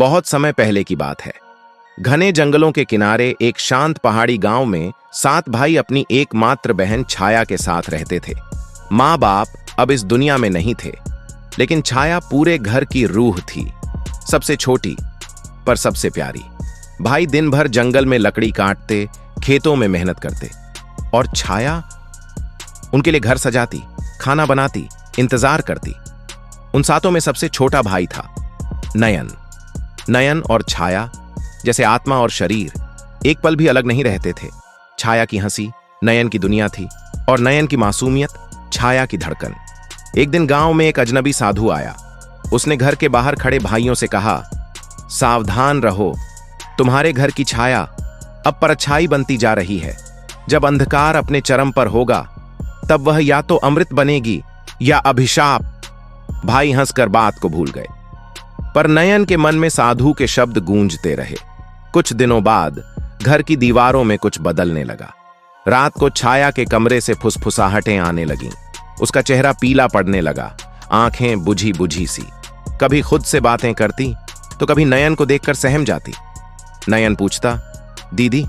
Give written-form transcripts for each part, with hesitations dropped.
बहुत समय पहले की बात है। घने जंगलों के किनारे एक शांत पहाड़ी गांव में 7 भाई अपनी एकमात्र बहन छाया के साथ रहते थे। माँ बाप अब इस दुनिया में नहीं थे, लेकिन छाया पूरे घर की रूह थी। सबसे छोटी पर सबसे प्यारी। भाई दिन भर जंगल में लकड़ी काटते, खेतों में मेहनत करते, और छाया उनके लिए घर सजाती, खाना बनाती, इंतजार करती। उन 7 में सबसे छोटा भाई था नयन। नयन और छाया जैसे आत्मा और शरीर एक पल भी अलग नहीं रहते थे। छाया की हंसी नयन की दुनिया थी, और नयन की मासूमियत छाया की धड़कन। एक दिन गांव में एक अजनबी साधु आया। उसने घर के बाहर खड़े भाइयों से कहा, सावधान रहो, तुम्हारे घर की छाया अब परछाई बनती जा रही है। जब अंधकार अपने चरम पर होगा, तब वह या तो अमृत बनेगी या अभिशाप। भाई हंसकर बात को भूल गए, पर नयन के मन में साधु के शब्द गूंजते रहे। कुछ दिनों बाद घर की दीवारों में कुछ बदलने लगा। रात को छाया के कमरे से फुसफुसाहटें आने लगीं। उसका चेहरा पीला पड़ने लगा, आंखें बुझी बुझी सी। कभी खुद से बातें करती तो कभी नयन को देखकर सहम जाती। नयन पूछता, दीदी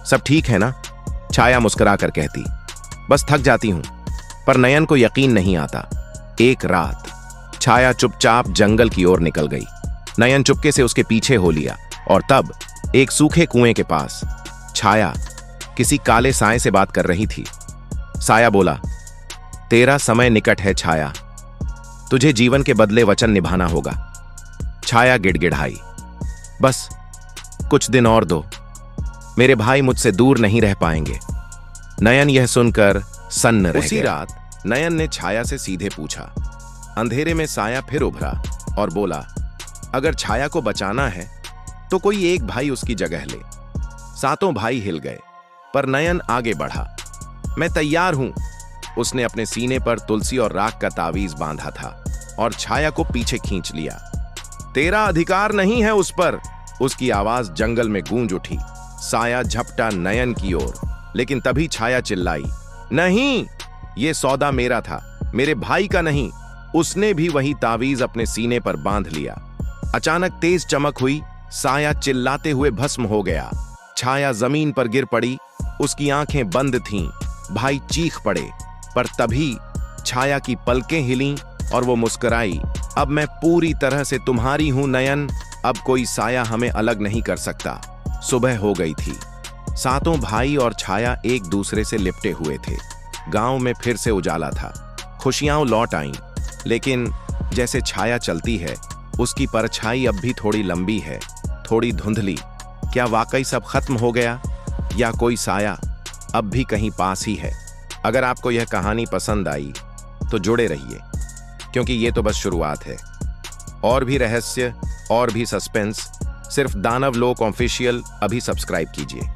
सब ठीक है ना? छाया मुस्कुराकर कहती, बस थक जाती हूं। पर नयन को यकीन नहीं आता। एक रात छाया चुपचाप जंगल की ओर निकल गई। नयन चुपके से उसके पीछे हो लिया, और तब एक सूखे कुएं के पास छाया किसी काले साए से बात कर रही थी। साया बोला, तेरा समय निकट है छाया, तुझे जीवन के बदले वचन निभाना होगा। छाया गिड़गिड़ाई, बस कुछ दिन और दो, मेरे भाई मुझसे दूर नहीं रह पाएंगे। नयन यह सुनकर सन्न रह गया। उसी रात नयन ने छाया से सीधे पूछा। अंधेरे में साया फिर उभरा और बोला, अगर छाया को बचाना है तो कोई एक भाई उसकी जगह ले। 7 भाई हिल गए, पर नयन आगे बढ़ा। मैं तैयार हूं। उसने अपने सीने पर तुलसी और राख का तावीज बांधा था और छाया को पीछे खींच लिया। तेरा अधिकार नहीं है उस पर, उसकी आवाज जंगल में गूंज उठी। साया झपटा नयन की ओर, लेकिन तभी छाया चिल्लाई, नहीं, ये सौदा मेरा था, मेरे भाई का नहीं। उसने भी वही तावीज अपने सीने पर बांध लिया। अचानक तेज चमक हुई, साया चिल्लाते हुए भस्म हो गया। छाया जमीन पर गिर पड़ी, उसकी आंखें बंद थीं। भाई चीख पड़े, पर तभी छाया की पलकें हिलीं और वो मुस्कुराई, अब मैं पूरी तरह से तुम्हारी हूं नयन, अब कोई साया हमें अलग नहीं कर सकता। सुबह हो गई थी। 7 भाई और छाया एक दूसरे से लिपटे हुए थे। गांव में फिर से उजाला था, खुशियां लौट आईं। लेकिन जैसे छाया चलती है, उसकी परछाई अब भी थोड़ी लंबी है, थोड़ी धुंधली। क्या वाकई सब खत्म हो गया, या कोई साया अब भी कहीं पास ही है? अगर आपको यह कहानी पसंद आई तो जुड़े रहिए, क्योंकि ये तो बस शुरुआत है। और भी रहस्य, और भी सस्पेंस सिर्फ दानव लोक ऑफिशियल अभी सब्सक्राइब कीजिए।